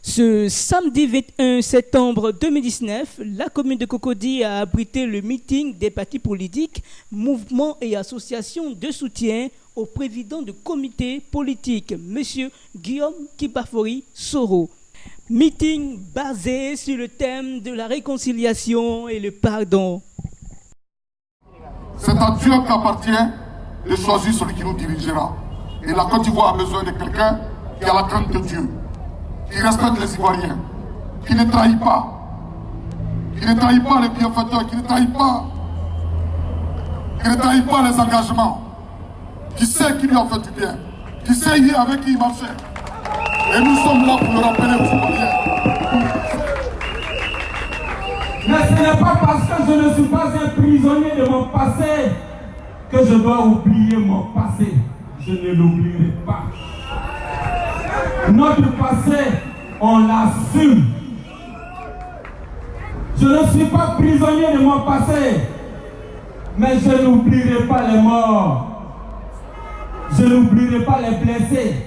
Ce samedi 21 septembre 2019, la commune de Cocody a abrité le meeting des partis politiques, mouvements et associations de soutien au président du comité politique, M. Guillaume Kibafori Soro. Meeting basé sur le thème de la réconciliation et le pardon. C'est à Dieu qu'appartient de choisir celui qui nous dirigera. Et la Côte d'Ivoire a besoin de quelqu'un qui a la crainte de Dieu, qui respecte les Ivoiriens, qui ne trahit pas, les bienfaiteurs, qui ne trahit pas les engagements, qui sait qui lui a fait du bien, qui sait hier avec qui il marchait. Et nous sommes là pour le rappeler aux Ivoiriens. Mais ce n'est pas parce que je ne suis pas un prisonnier de mon passé que je dois oublier mon passé. Je ne l'oublierai pas. Notre passé, on l'assume. Je ne suis pas prisonnier de mon passé, mais je n'oublierai pas les morts. Je n'oublierai pas les blessés.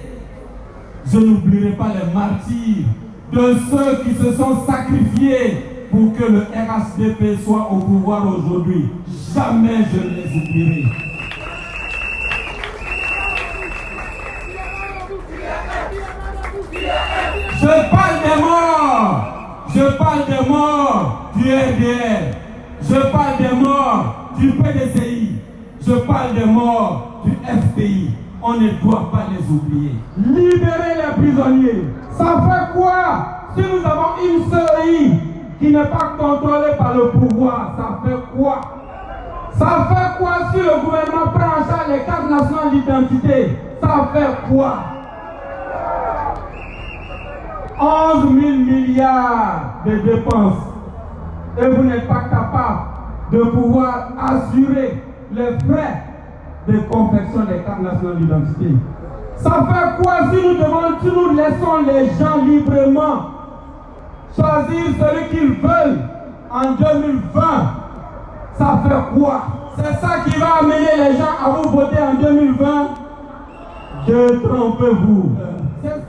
Je n'oublierai pas les martyrs de ceux qui se sont sacrifiés pour que le RHDP soit au pouvoir aujourd'hui. Jamais je ne les oublierai. Je parle des morts. Je parle des morts du RDR. Je parle des morts du PDCI. Je parle des morts du FPI. On ne doit pas les oublier. Libérer les prisonniers. Ça fait quoi si nous avons une CEI qui n'est pas contrôlée par le pouvoir? Ça fait quoi? Ça fait quoi si le gouvernement prend en charge les cartes nationales d'identité? Ça fait quoi? 11 000 milliards de dépenses et vous n'êtes pas capable de pouvoir assurer les frais de confection des cartes nationales d'identité. Ça fait quoi si nous laissons les gens librement choisir celui qu'ils veulent en 2020? Ça fait quoi? C'est ça qui va amener les gens à vous voter en 2020? Détrompez-vous.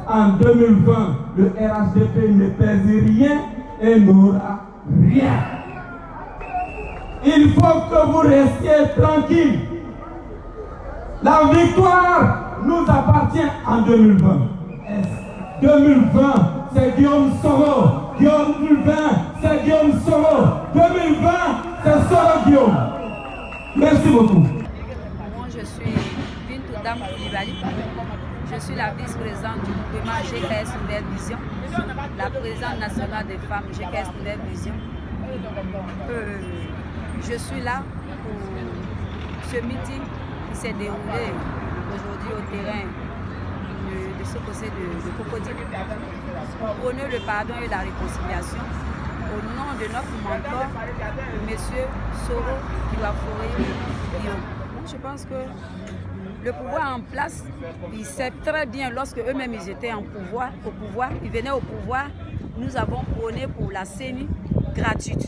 En 2020, le RHDP ne pèse rien et n'aura rien. Il faut que vous restiez tranquille. La victoire nous appartient en 2020. 2020, c'est Guillaume Soro. 2020, c'est Guillaume Soro. 2020, c'est Soro Guillaume. Merci beaucoup. Moi, je suis Bintou Dam Koulibaly. Je suis la vice-présidente du mouvement GKS Nouvelle Vision, la présidente nationale des femmes GKS Nouvelle Vision. Je suis là pour ce meeting qui s'est déroulé aujourd'hui au terrain de ce côté de Cocody pour prôner le pardon et la réconciliation au nom de notre mentor, M. Soro Kibafori Guillaume. Je pense que le pouvoir en place, il sait très bien, lorsque eux-mêmes ils étaient au pouvoir, ils venaient au pouvoir, nous avons prôné pour la CENI gratuite.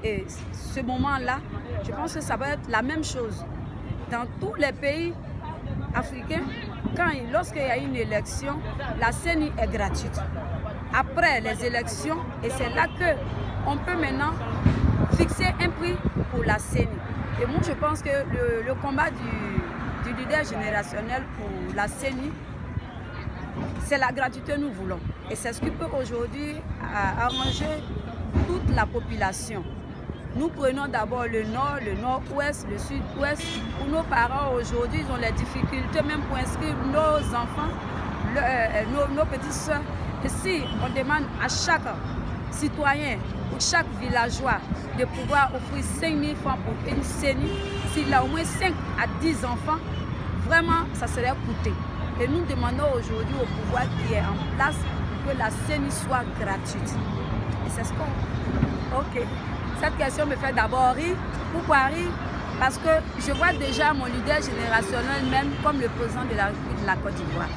Et ce moment-là, je pense que ça va être la même chose. Dans tous les pays africains, lorsqu'il y a une élection, la CENI est gratuite. Après les élections, et c'est là qu'on peut maintenant fixer un prix pour la CENI. Et moi, je pense que le combat du leader générationnel pour la CENI, c'est la gratuité que nous voulons. Et c'est ce qui peut aujourd'hui arranger toute la population. Nous prenons d'abord le nord, le nord-ouest, le sud-ouest. Pour nos parents aujourd'hui, ils ont les difficultés même pour inscrire nos enfants, nos petites soeurs. Et si on demande à chaque citoyen ou chaque villageois de pouvoir offrir 5 000 francs pour une CENI, s'il a au moins 5 à 10 enfants, vraiment, ça serait coûté. Et nous demandons aujourd'hui au pouvoir qui est en place que la CENI soit gratuite. Et c'est ce qu'on... Ok. Cette question me fait d'abord rire. Pourquoi rire? Parce que je vois déjà mon leader générationnel même comme le président de la République de la Côte d'Ivoire.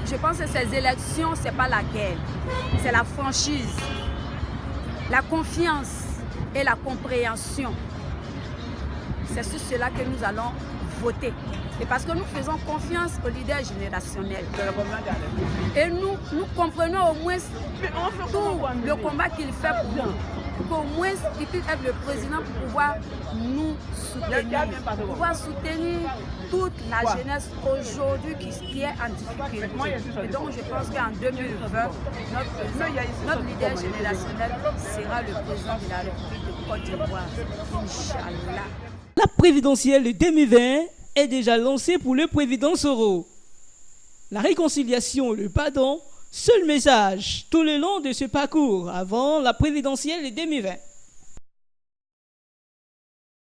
Je pense que ces élections, ce n'est pas la guerre, c'est la franchise, la confiance et la compréhension. C'est sur cela que nous allons voter. Et parce que nous faisons confiance aux leaders générationnels. Et nous comprenons au moins tout le combat qu'il fait pour nous. Qu'au moins il puisse être le président pour pouvoir nous soutenir, pouvoir soutenir toute la jeunesse aujourd'hui qui est en difficulté. Et donc je pense qu'en 2020, notre leader générationnel sera le président de la République de Côte d'Ivoire. Inch'Allah. La présidentielle de 2020 est déjà lancée pour le président Soro. La réconciliation, le pardon, seul message tout le long de ce parcours avant la présidentielle de 2020.